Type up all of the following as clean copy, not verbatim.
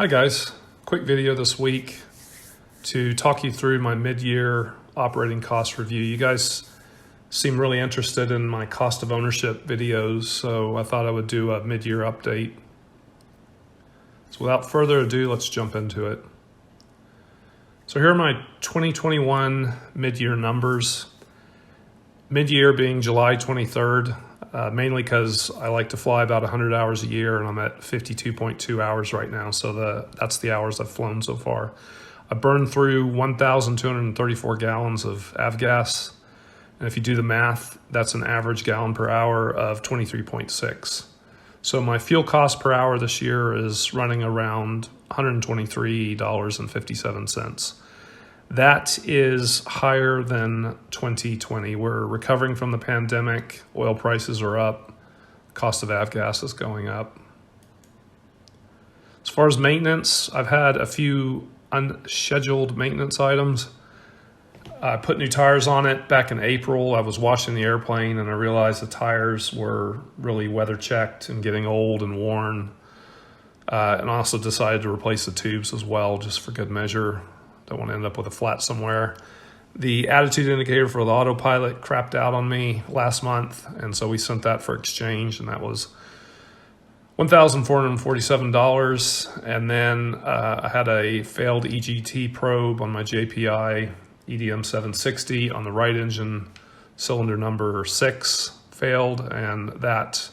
Hi guys, quick video this week to talk you through my mid-year operating cost review. You guys seem really interested in my cost of ownership videos, so I thought I would do a mid-year update. So without further ado, let's jump into it. So here are my 2021 mid-year numbers. Mid-year being July 23rd, mainly because I like to fly about 100 hours a year, and I'm at 52.2 hours right now. So that's the hours I've flown so far. I burned through 1,234 gallons of avgas. And if you do the math, that's an average gallon per hour of 23.6. So my fuel cost per hour this year is running around $123.57. That is higher than 2020. We're recovering from the pandemic. Oil prices are up. Cost of avgas is going up. As far as maintenance, I've had a few unscheduled maintenance items. I put new tires on it back in April. I was washing the airplane and I realized the tires were really weather checked and getting old and worn. And I also decided to replace the tubes as well, just for good measure. Don't want to end up with a flat somewhere. The attitude indicator for the autopilot crapped out on me last month, and so we sent that for exchange, and that was $1,447. And then I had a failed EGT probe on my JPI EDM 760 on the right engine, cylinder number 6 failed, and that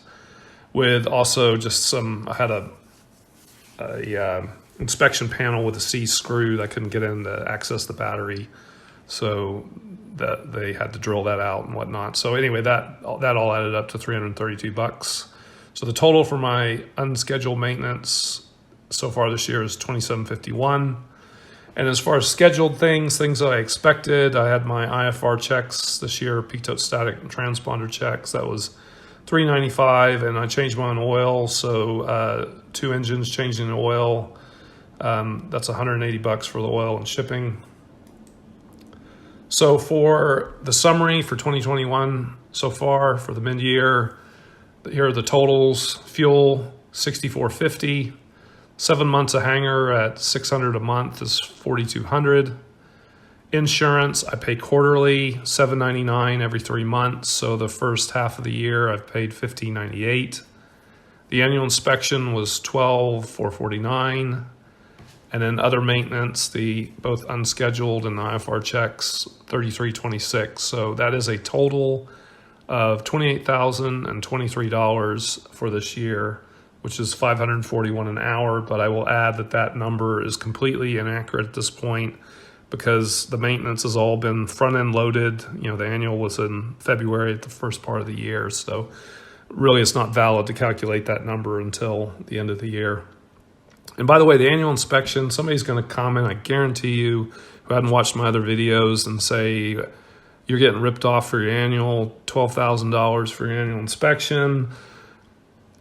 with also just some, I had a inspection panel with a C screw that couldn't get in to access the battery, so that they had to drill that out and whatnot. So anyway, that all added up to $332. So the total for my unscheduled maintenance so far this year is $2,751. And as far as scheduled things that I expected, I had my IFR checks this year, pitot static and transponder checks. That was $395, and I changed my own oil, so 2 engines changing the oil. That's $180 for the oil and shipping. So for the summary for 2021 so far for the mid-year, here are the totals. Fuel, $64.50. 7 months of hangar at $600 a month is $4,200. Insurance, I pay quarterly, $799 every 3 months. So the first half of the year, I've paid $1,598. The annual inspection was $12,449. And then other maintenance, the both unscheduled and the IFR checks, $33.26. So that is a total of $28,023 for this year, which is $541 an hour. But I will add that number is completely inaccurate at this point because the maintenance has all been front-end loaded. You know, the annual was in February at the first part of the year. So really it's not valid to calculate that number until the end of the year. And by the way, the annual inspection, somebody's going to comment, I guarantee you, who hadn't watched my other videos and say, you're getting ripped off for your annual, $12,000 for your annual inspection.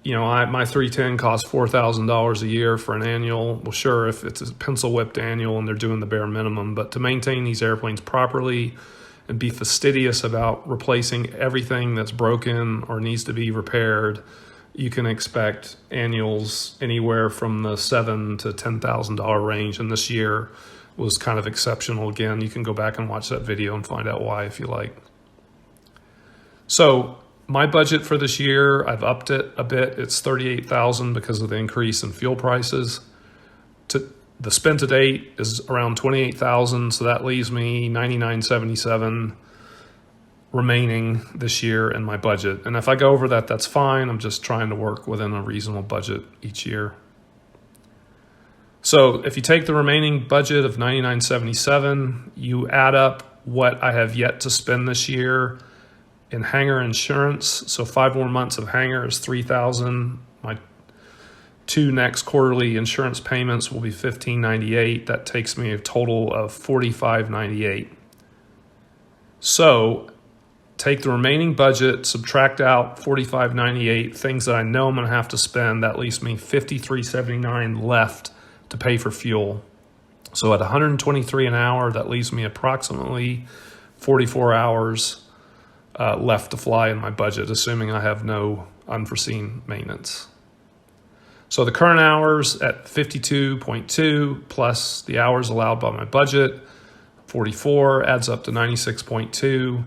You know, my 310 costs $4,000 a year for an annual. Well, sure, if it's a pencil whipped annual and they're doing the bare minimum, but to maintain these airplanes properly and be fastidious about replacing everything that's broken or needs to be repaired, you can expect annuals anywhere from the $7,000 to $10,000 range. And this year was kind of exceptional. Again, you can go back and watch that video and find out why if you like. So my budget for this year, I've upped it a bit. It's $38,000 because of the increase in fuel prices. The spend to date is around $28,000, so that leaves me $99.77 remaining this year in my budget. And if I go over that, that's fine. I'm just trying to work within a reasonable budget each year. So if you take the remaining budget of $99.77, you add up what I have yet to spend this year in hangar insurance. So 5 more months of hangar is $3,000. My 2 next quarterly insurance payments will be $1,598. That takes me a total of $4,598. So take the remaining budget, subtract out $4,598, things that I know I'm going to have to spend. That leaves me $53.79 left to pay for fuel. So at $123 an hour, that leaves me approximately 44 hours left to fly in my budget, assuming I have no unforeseen maintenance. So the current hours at 52.2 plus the hours allowed by my budget, 44, adds up to 96.2.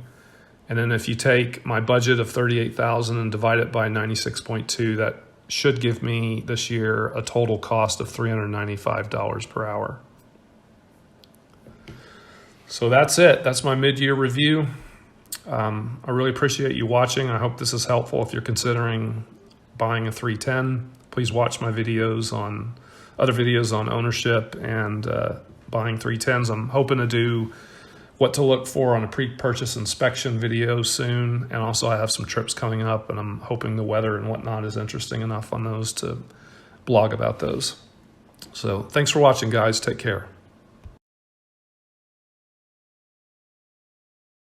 And then if you take my budget of 38,000 and divide it by 96.2, that should give me this year a total cost of $395 per hour. So that's it. That's my mid-year review. I really appreciate you watching. I hope this is helpful if you're considering buying a 310. Please watch my videos on other videos on ownership and buying 310s. I'm hoping to do what to look for on a pre-purchase inspection video soon. And also I have some trips coming up, and I'm hoping the weather and whatnot is interesting enough on those to blog about those. So thanks for watching, guys. Take care.